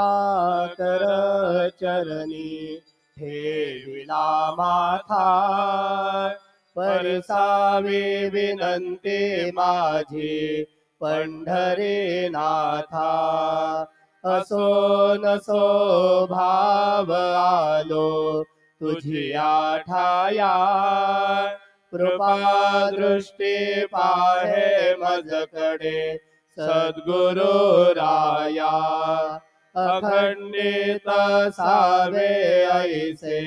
कर चरणी ठेविला माथा, परसावी विनंती माझी पंढरी नाथा। असो नसो भाव आलो तुझी ठाया, कृपा दृष्टी पाहे मजकडे सद्गुरु राया। अखंडित सावे ऐसे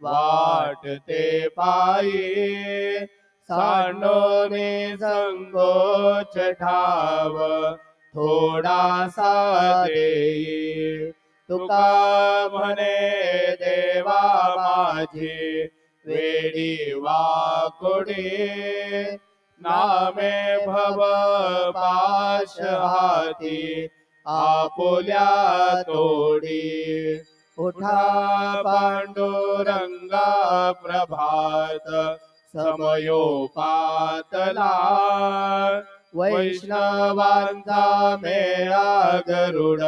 वाटते पायी, सांडोने संकोच ठाव थोडासा देई। तुका म्हणे देवा माझी वेडी वाकुडी, नामे भव पाश हाती आपुल्या तोडी। उठा पांडुरंगा प्रभात समयोपातला, वैष्णवांचा मेळा गरुड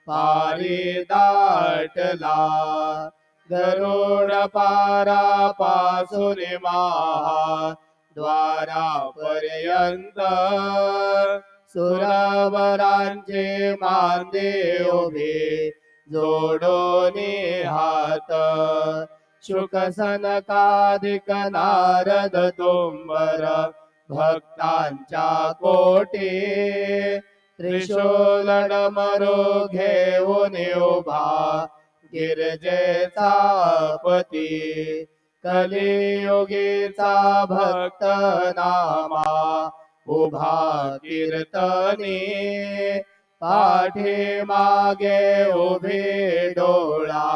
पारी दाटला। गरुड पारा पासून महा द्वारापर्यंत, सुरावरांचे मांदे उभे जोडोनी हात। शुक सनकादिक नारद तुंबर भक्तांच्या कोटी, त्रिशूल डमरू घेऊन उभा गिरजेचा पती। कलियुगीचा भक्त नामा उभा कीर्तनी, पाठी मागे उभे डोळा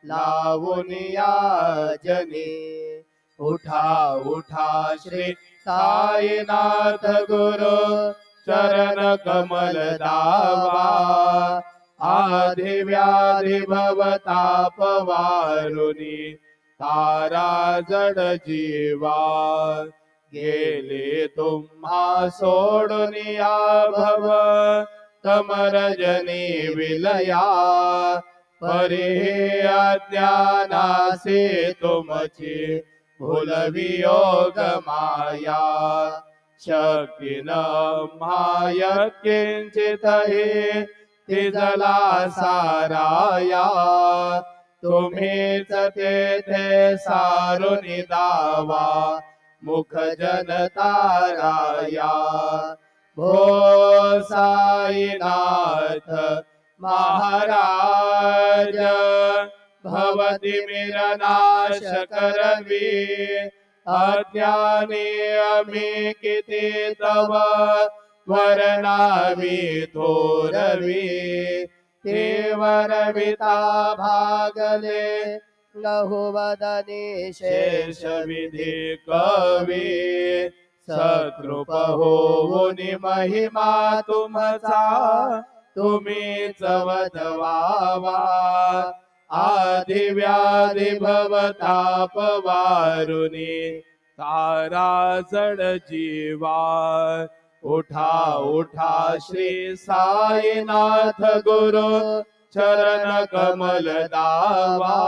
लावून याजनी। उठा उठा श्री साईनाथ गुरु चरण कमल दावा, आधी व्याधी भवताप वारुनी तारा जड जीवा। गेले तुम्हा सोडून या भव तमरजनी विलया, परी अज्ञानासे तुमची भूलवियोग माया। शक्ती न माय किंचित हि तिजला साराया, तुम्हीच तेथे सारुन दावा मुख जनताराया। भो साईनाथ महाराज भवती मिरनाश करवी, अज्ञानी आम्ही किती तव वर्णावी थोरवी। ते वरविता भागले लहुवदनी शेष विधी कवी, सत्रूप होऊन महिमा तुमचा तुम्हीच वदवावा। आधी व्याधी भवताप वारुनी तारा जड जीवा। उठा उठा श्री साईनाथ गुरु चरण कमल दावा,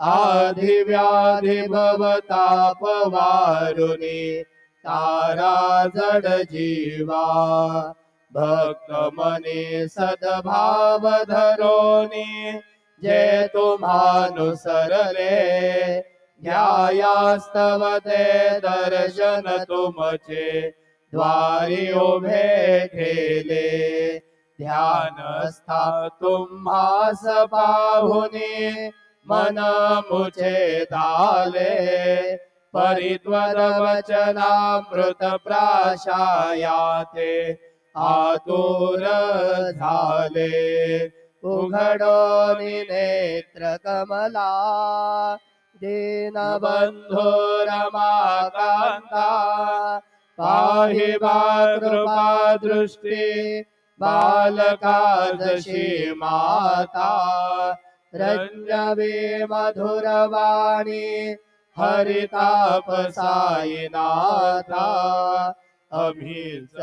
आधी व्याधी भवताप वारुनी तारा जड जीवा। भक्त मने सद्भाव धरोनी जे तुम्हानुसरले, ध्यायास्तव ते दर्शन तुमचे द्वारी उभे ठेले। ध्यानस्था तुम्हास पाहुनी मन मुझे दाले, परित्वर वचनामृत प्राशायाते आतुर झाले। उघडोनी नेत्र कमला दीनबंधो रमाकांता, पाहि कृपा दृष्टी बालका जशी माता। रंजवी मधुरवाणी हरिताप साईनाथा, अभीच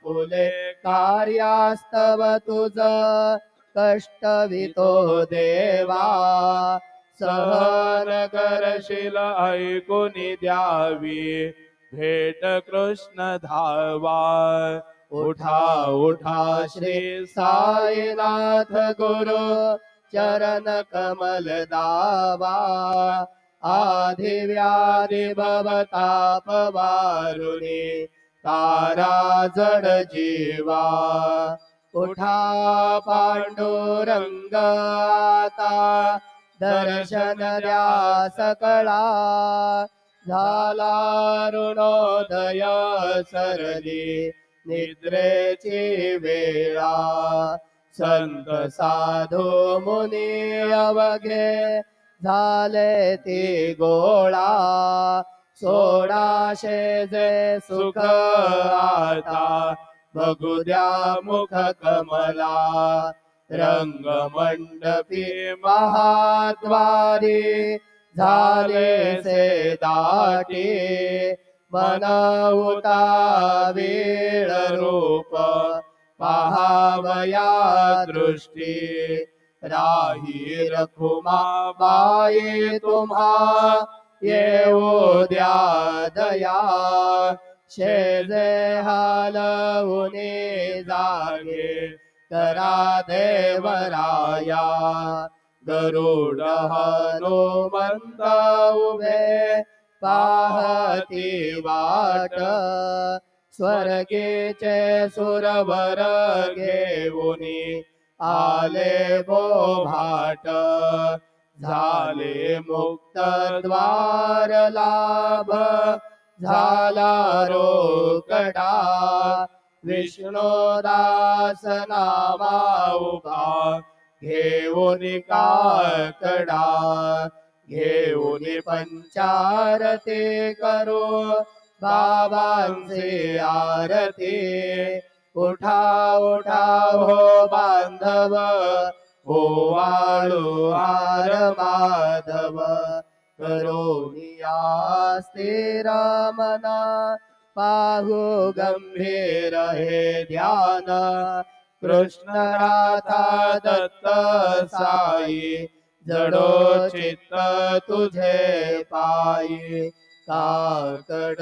फुले कार्यास्तव तुझ कष्टवितो देवा सहन करशील ऐकुनी द्यावी भेट कृष्ण धावा उठा उठा श्री साईनाथ गुरु चरण कमल दावा आधि व्याधि भवताप वारुणी तारा जड जीवा उठा पांडुरंग आता दर्शन द्या सकळा झाला ऋणोदय सरली निद्रेची वेळा संत साधू मुनी अवघे झाले ती गोळा सोडाशे जे सुख आता बघू द्या मुख कमला रंगमंडपी महाद्वारी झाले से दाटी मनवता वीळ रूप पहावया दृष्टी राही रखुमा बाई तुम्हा येऊ द्या दया शेजे हालवुनी जागे करा देवराया गरुड हनुमंत उभे पाहती वाट स्वर्गीचे सुरवर घेऊनी आले बोभाट झाले मुक्त द्वार लाभ झाला रोकडा विष्णुदास नामा उभा घेऊन काकडा घेऊन पंचारती करू बाबांची आरती उठा उठा हो बांधव ओवाळू हार माधव करोनिया स्थिर मना पाहू गंभीर हे ध्यान कृष्ण राधा दत्त साई जडो चित्त तुझे पायी काकड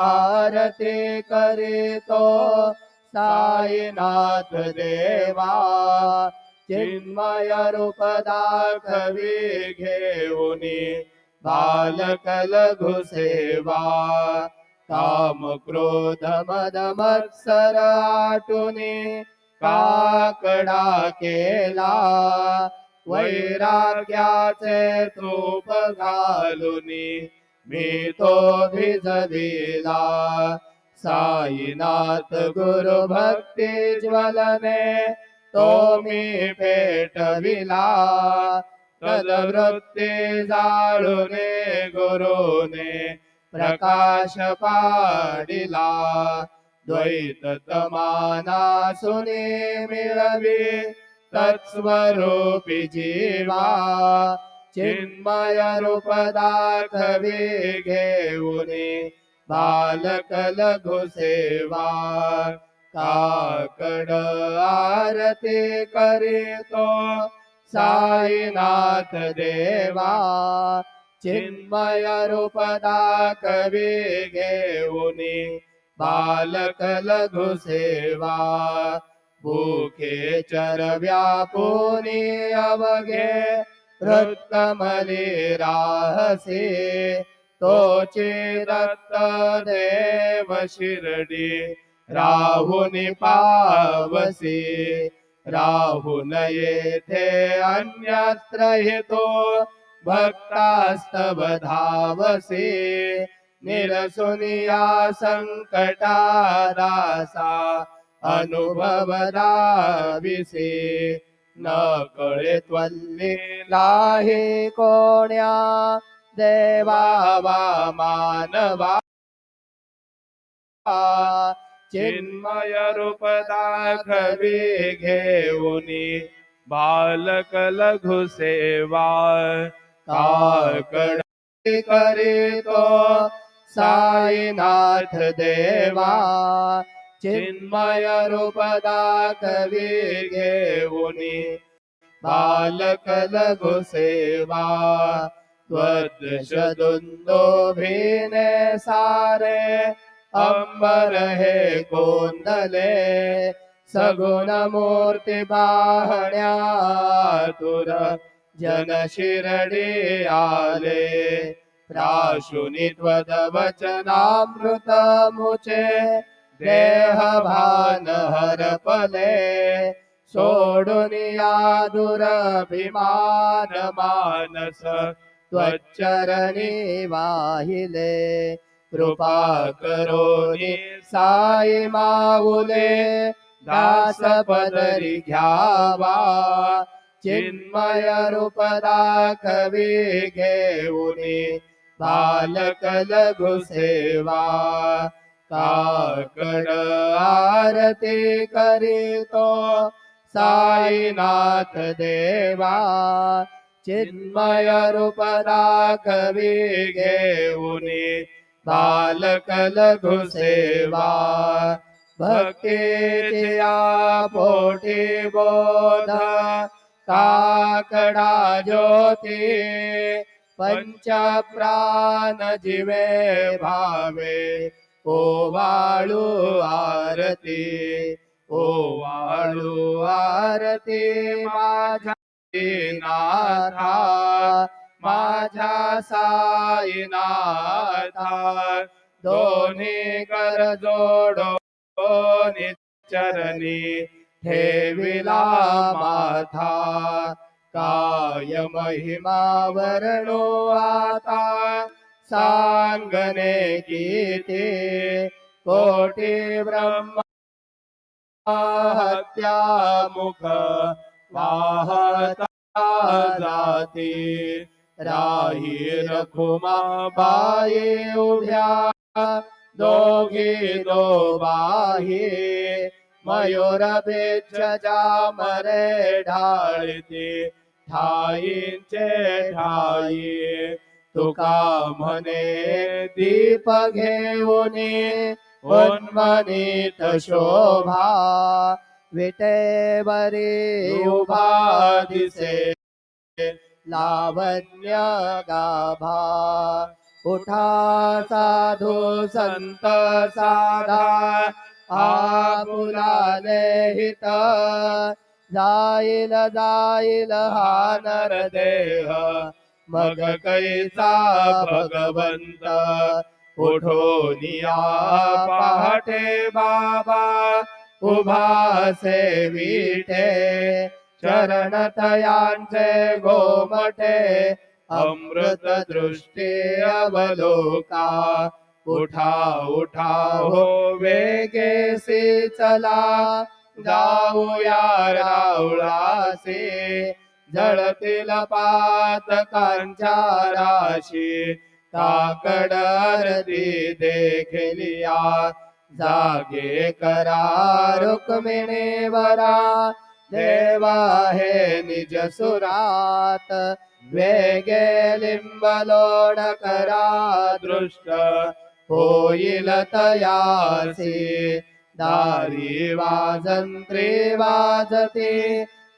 आरती करीतो साईनाथ देवा चिन्मय रूप दाखवी घेऊनी बालक लघु सेवा काम क्रोध मद मत्सर आटुनी काकडा केला वैराग्याचे तूप घालुनी मी तो भिजविला साईनाथ गुरु भक्ती ज्वलने तो मी पेटविला तदवृत्ती जाळुने गुरुने प्रकाश पाडिला द्वैत तमाना सुने मिळवी तत्स्वरूपी जीवा चिन्मय रूप दाखवी घेऊनी बालक लघु सेवा काकड आरती करीतो साईनाथ देवा चिन्मय रूप दाखवी घेऊनी बालक लघु सेवा भूखे चरव्या पुनी अवघे हृत्कमली राहसे तोचे दत्त देव शिरडी राहुनी पावसी राहुन येथे अन्यत्र हेतो भक्तास्तव धावसे निरसुनिया संकटा दासा अनुभव दाविसे न कळे त्वल्लीला हे कोण्या देवा वा मानवा चिन्मय रूप दाखवी घेऊनी बालक लघु सेवा काकड करीतो साईनाथ देवा चिन्मय रूप दाखवी घेऊनी बालक लघु सेवा त्वदृश दुंदोभिने सारे अंबर हे कोंदले सगुण मूर्ती पाहण्या तुर जन शिरडी आले प्राशुनी त्वद वचनामृत मुचे देह भान हरपले सोडून या दुरभिमान मानस त्वच्चरणी वाहिले कृपा करोनी साई माऊले दास पदरी घ्यावा चिन्मय रूप दाखवी घेऊनी बालक लघु सेवा काकड आरती करीतो साईनाथ देवा चिन्मय रूप दाखवी घेऊनी बालक लघु सेवा भक्तीच्या पोटी बोध काकडा ज्योती पंच प्राण जीवे भावे ओवाळू आरती ओवाळू आरती माझ्या नाथा माझ्या साईनाथा दोन्ही कर जोडो चरणी ठेविला माथा काय महिमा वर्णो आता सांगणे गीते कोटी ब्रह्मा हत्या मुख वाहता जाती राही रखुमा बाई उभ्या दोघी दोबाही मयूर बेच जामरे ढाळते ठाईंचे ठाई तुका म्हणे दीप घेऊनी उन्मनीत शोभा विटेवरी उभा दिसे लावण्य गाभा उठा साधू संत साधा आपुलाने हित जाईल जाईल हा नरदेह मग कैसा भगवंत उठोनिया पहाटे बाबा उभा सेविठे चरण तयांचे गोमठे अमृत दृष्टी अवलोका उठा उठा हो वेगेसी चला जाऊया रावळासे जळतील पातकांच्या राशी काकड आरती देखलिया जागे करा रुक्मिणीवरा देवा हे निज सुरात वेगे लिंबलोड करा दृष्ट होईल तयासी दारी वाजंत्री वाजते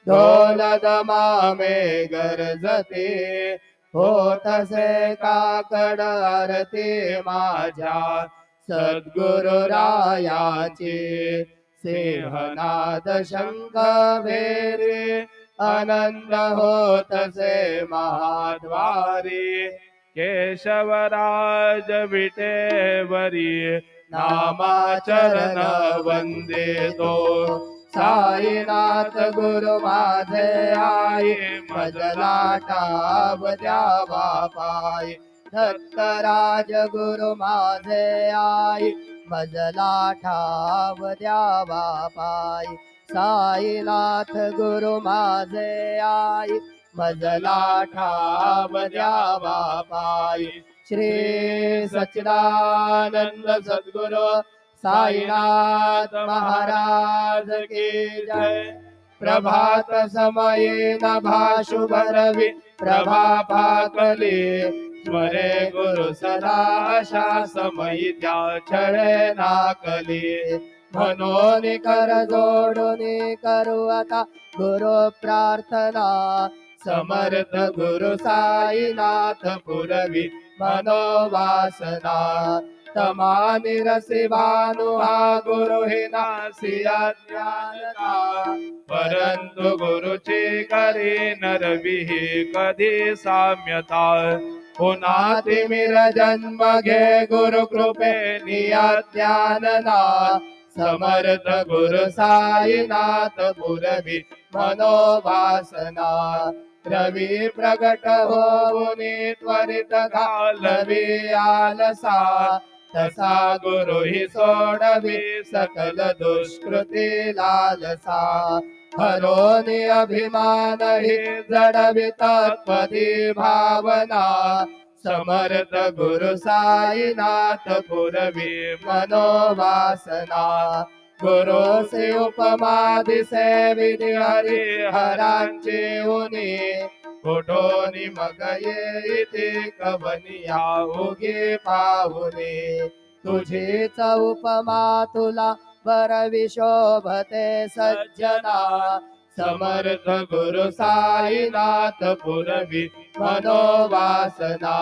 ढोल दमामे गरजते होतसे काकड आरती माझ्या सद्गुरु रायाची सिंहनाद शंख भेरी आनंद होतसे महाद्वारी केशवराज विटेवरी नामाचरण वंदे तो साईनाथ गुरु माझे आई मजलाटा द्यावा पाय दत्तराज गुरु माझे आई मजलाटा द्यावा पाय साईनाथ गुरु माझे आई मजलाटा द्यावा पाय श्री सच्चिदानंद सद्गुरु साईनाथ महाराज की जय। प्रभात समये नभा शुभ रवि प्रभा पाकली स्मरे गुरु सदा आशा समयी त्या छळे नाकली म्हणून कर जोडून करू आता गुरु प्रार्थना समर्थ गुरु साईनाथ पुरवी मनोवासना तमा निरसी भानु हा गुरु हे नासिया ज्ञानता परंतु गुरुचे करे नरविही कधी साम्यता पुन्हा तिमिर जन्म घे गुरु कृपे निया ज्ञानना समर्थ गुरु साईनाथ पुरवी मनोवासना रवी प्रगट होऊनी त्वरित घालवी आलसा तसा गुरु ही सोडवी सकल दुष्कृती लालसा हरोनी अभिमान ही जडवी तत्पदी भावना समर्थ गुरु साईनाथ पुरवी मनोवासना गुरु से उपमा दिसे विधी हरी हरांची उनी कोठोनी मग येथे कवनिया उगे पाहुने तुझीच उपमा तुला बरवी शोभते सज्जना समर्थ गुरु साईनाथ पुरवी मनोवासना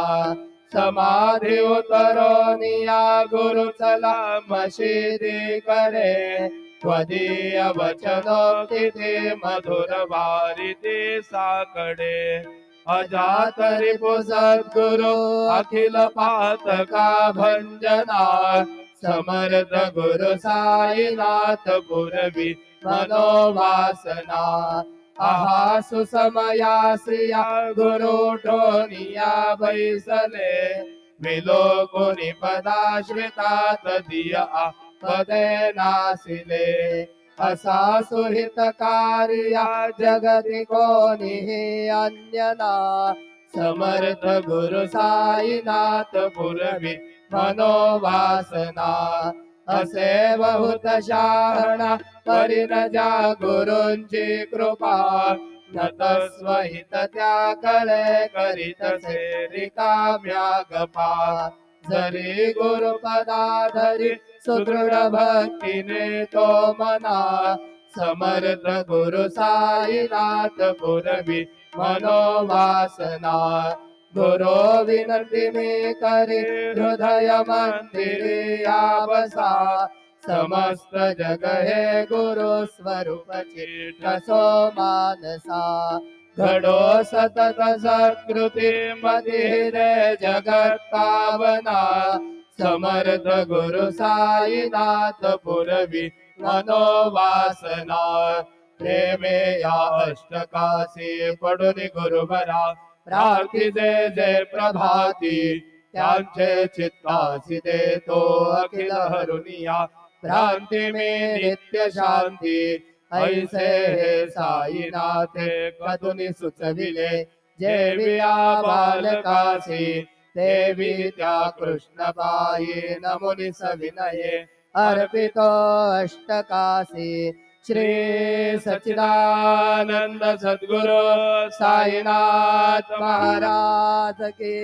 समाधी उतरोनिया गुरु चला मशिदी कडे त्वदीय वचनोक्ती मधुर वारिते साकडे अजात रिपु सद्गुरु अखिल पातका भंजना समर्थ गुरु साईनाथ पुरवी मनोवासना आहा सुसमयासिया गुरु ठोनिया बैसले विलोकुनि पदाश्रितात दिया पदे नासिले असा सुहितकार्या जगति कोनिहि अन्यना समर्थ गुरु साईनाथ पुरवी मनोवासना असे बहुत शहाणा परिणजा गुरूंची कृपा नतस्वहित त्या कळे करीतसे रिकाम्या गपा जरी गुरुपदाधरी सुदृढ भक्तीने तो मना समर्थ गुरु साईनाथ पुरवी मनोवासना गुरु विनंती मी करी हृदय मंदिरी आवसा समस्त जग हे गुरु स्वरूप चिठसो मानसा घडो सतत सत्कृती मधिरे जगत पावना समर्थ गुरु साईनाथ पुरवी मनोवासना प्रेमे या अष्टकासी पडुनी गुरुबरा प्रार्थी जय जय प्रभाती त्यांचे चित्तासी देतो अखिल हरुनिया भ्रांती में नित्य शांती ऐसे हे साईनाथे कधुनी सुचविले जेविया बालकासी देवी त्या कृष्णबाई नमुनी सविनये अर्पितो अष्टकासी श्री सच्चिदानंद सद्गुरु साईनाथ महाराज की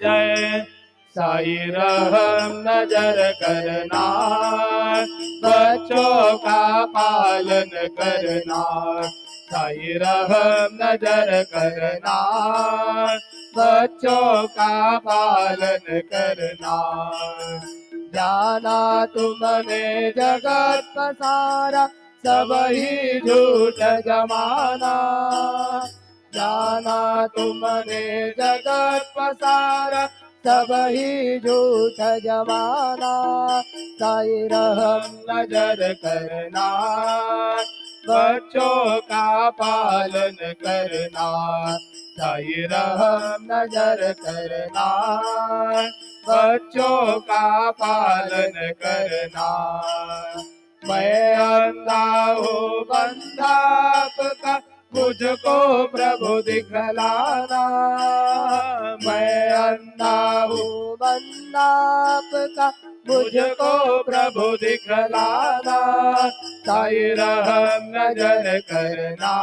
जय साई रहम नजर करना बच्चों का पालन करना साई रहम नजर करना बच्चों का पालन करना जाना तुमने जगत पसारा सब ही झूठ जमाना जाना तुमने जगत पसारा सब ही झूठ जमाना साई रहम नजर करना बच्चों का पालन करना साई रहम नजर करना बच्चों का पालन करना मैं अंधा हूँ बंधा आपका मुझको प्रभु दिखलाना मैं अंधा हूँ बंधा आपका मुझको प्रभु दिखलाना साई रहम नजर करना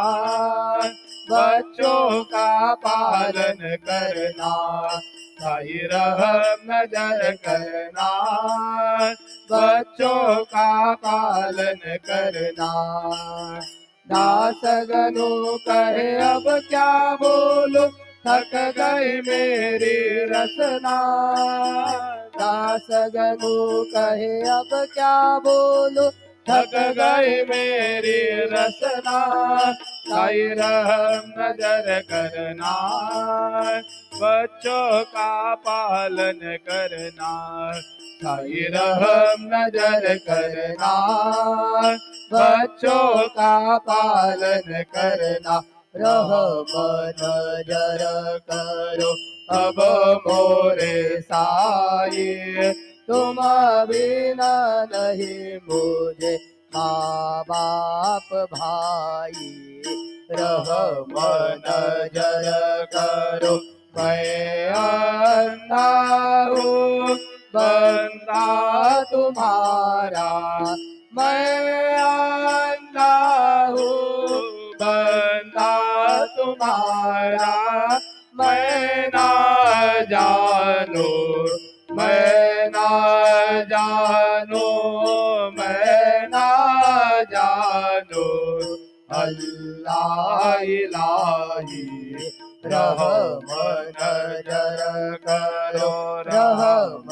बच्चों का पालन करना, सही रहम नजर करना, बच्चों का पालन करना। दास गनु कहे अब क्या बोलूं, थक गई मेरी रसना। दास गनु कहे अब क्या बोलूं, थक गई मेरी रसना। साई रहम नजर करना, बच्चों का पालन करना, साई रहम नजर करना, बच्चों का पालन करना। रहम नजर करो अब मोरे साई, तुम बिना नहीं मुझे माँ बाप भाई। रहम नजर करो मैं अंधा हूँ बंदा तुम्हारा, मैं अंधा हूँ बंदा तुम्हारा। मैं ना जानू, मैं ना जानू, मैं ना जानू, अल्लाह इलाही। रहम नजर करो, रहम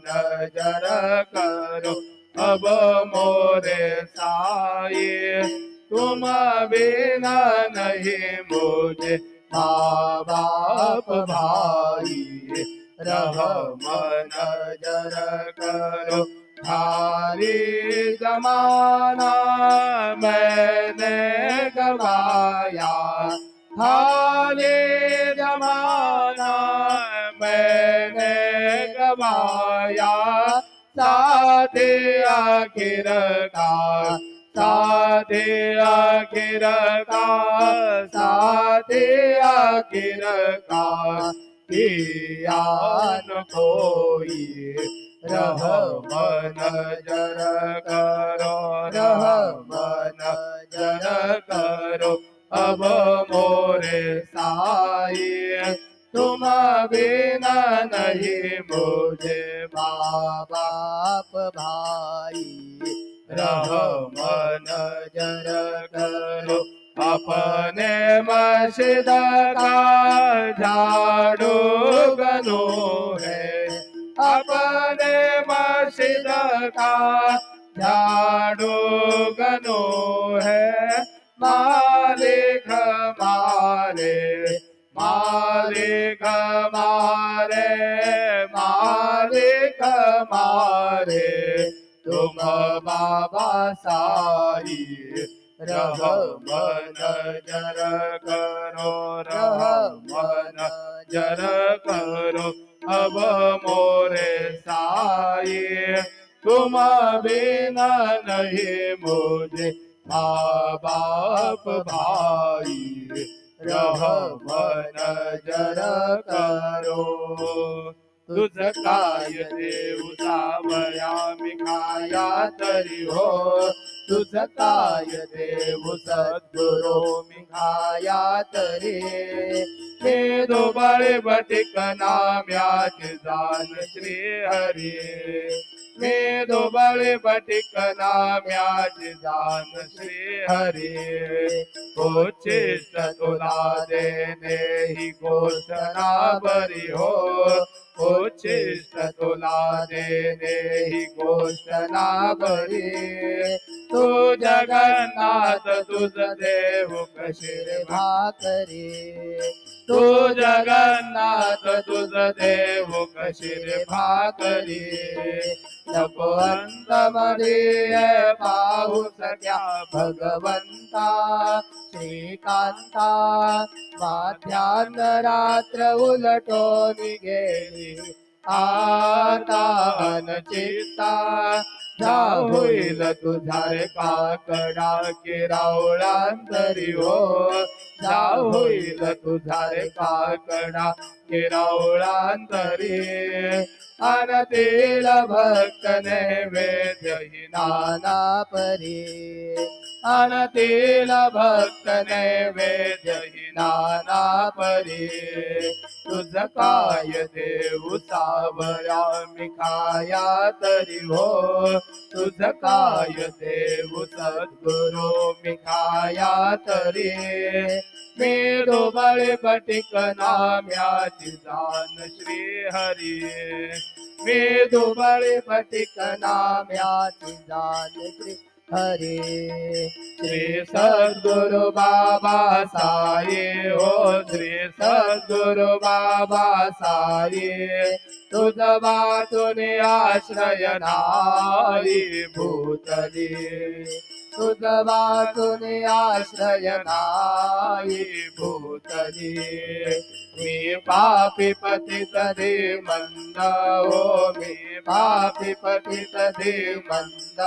नजर करो अब मोरे साई, तुम बिना नहीं मुझे माँ बाप भाई। रहम नजर करो भारी जमाना मैंने गवाया, भारी जमाना मैंने गवाया। साथी आखिर का, साथी आखिर का, साथी आखिर का किया न कोई। रहम नजर करो, रहम नजर करो अब मोरे साई, तुम बिना नहीं मुझे माँ बाप भाई। रहम नजर करो अपने मस्जिद का झाड़ू गनो है, अपने मस्जिद का झाड़ू गनो है। मालिक हमारे, मालिक हमारे, मालिक हमारे तुम बाबा साई। रहम नजर करो, रहम नजर करो अब मोरे साई, तुम बिना नहीं मुझे माँ बाप भाई। रहम नजर करो तुझका ये देव सावया मिखाया तरी हो, तुझका ये देव सद्गुरु मिखाया तरी। हे दो बड़े बटिक नाम याच जान श्री हरि, मैं दो बड़े बटिक नाम याच जान श्री हरि। उचिष्ट तुला देने ही घोषणा बरी हो, उचिष्ट तुला देने ही घोषणा बरी। तू जगन्नाथ तुझ देव कशिर भाकरी, तू जगन्नाथ तुझ देव कशिर भाकरी। नको अंत मध्ये पाहू सक्या भगवंता, श्रीकांता माध्यान्ह रात्र उलटून गेली आता अनचिंता। जा होईल तुझा रे काकडा किरावळांतरी हो जा होईल तुझा रे काकडा किरावळांतरी अनतील भक्त नैवेद्य हि नाना परी अनतील भक्त नैवेद्य हि नाना परी तुझ काय देऊ सावळा मी खाया तरी हो तुझ काय देऊ सद्गुरु मी खाया तरी मी डोबळे पटिक नाम्याची जाण श्री हरी मी डोबळे पटिक नाम्याची जाण श्री हरी श्री सद्गुरु बाबा साई हो श्री सद्गुरु बाबा साई तुझ वाचून आश्रय नाही भूतली तुझ वाचून आश्रय नाही भूतली मी पापी पतित दे मंद हो मी पापी पतित दे मंद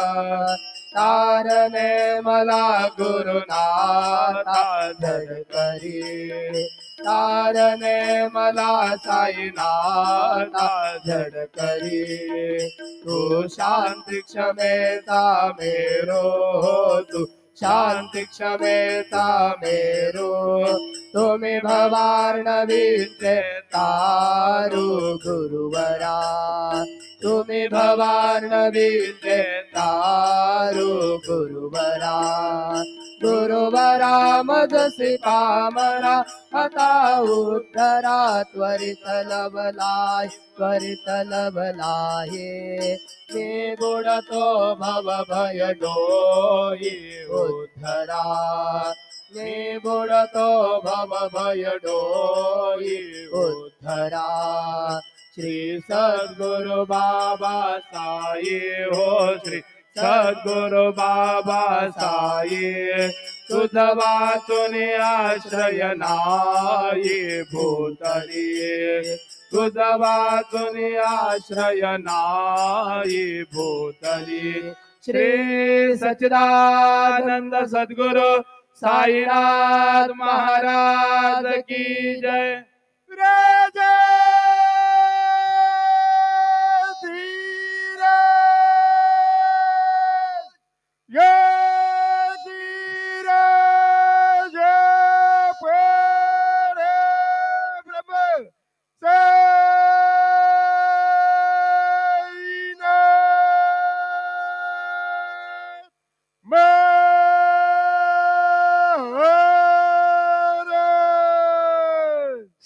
तारणे मला गुरुनाथा धड करी तारणे मला साईनाथा धड करी तू शांती क्षमेता मेरो हो तू शांती क्षमेता मेरो तुम्ही भवार्णवीचे तारू गुरुवरा तुम्ही भवार्णवीचे तारू गुरुवरा गुरुवरा मजसी पामरा आता उद्धरा त्वरित लवलाय त्वरित लवलाये मी बुडतो भव भय डोई उद्धरा मी बुडतो भव भय डोई उद्धरा श्री सद्गुरु बाबा साई हो श्री सद्गुरु बाबा साई तुझ वाचून आश्रय नाही भूतली तुझ वाचून आश्रय नाही भूतली श्री सच्चिदानंद सद्गुरु साईनाथ महाराज की जय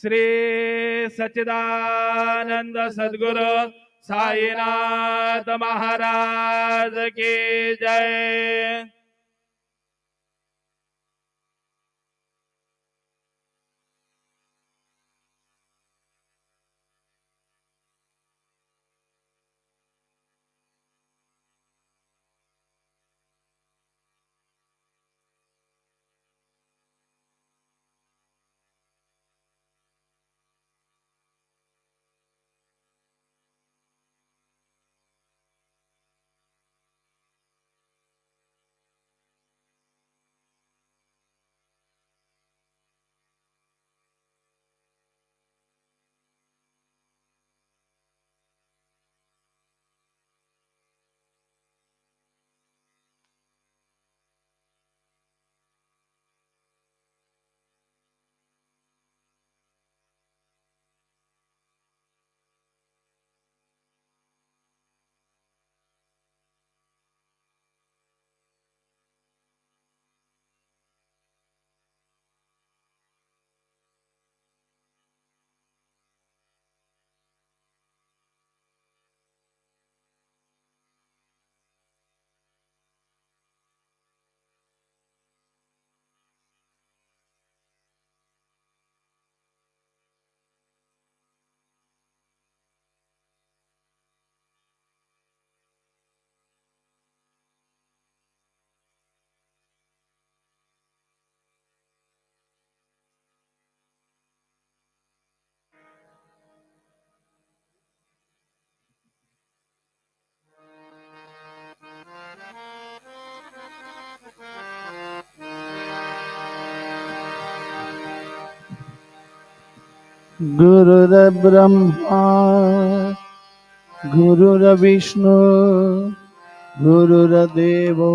श्री सच्चिदानंद सद्गुरु साईनाथ महाराज की जय। गुरुर्ब्रह्मा गुरुर्विष्णु गुरुर्देवो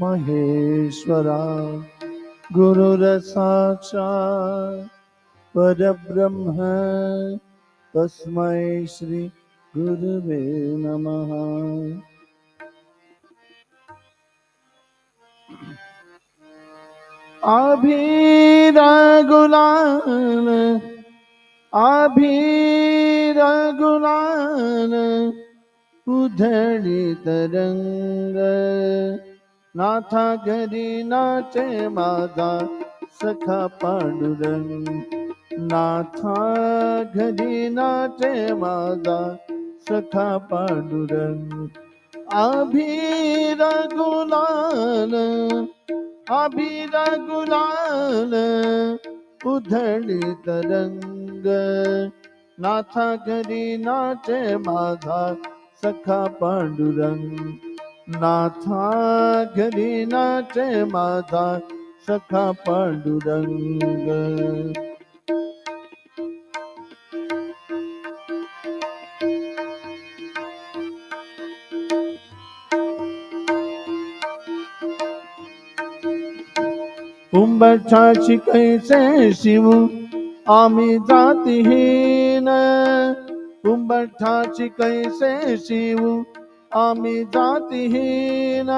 महेश्वरा गुरुर्साक्षात् परब्रह्म तस्मै श्री गुरुवे नमः। अभीरा गुलाल अभीरा गुलाल उधळी तरंग नाथा घरी नाचे माझा सखा पांडुरंग नाथा घरी नाचे माझा सखा पांडुरंग अभीरा गुलाल अभीरा गुलाल उधळी तरंग नाथा घरी नाचे माझा सखा पांडुरंग नाथा घरी नाचे माझा सखा पांडुरंग उंबरठाची कैसे शिव आम्ही जातीहीन उंबरठाची कैसे शिव आम्ही जातीहीन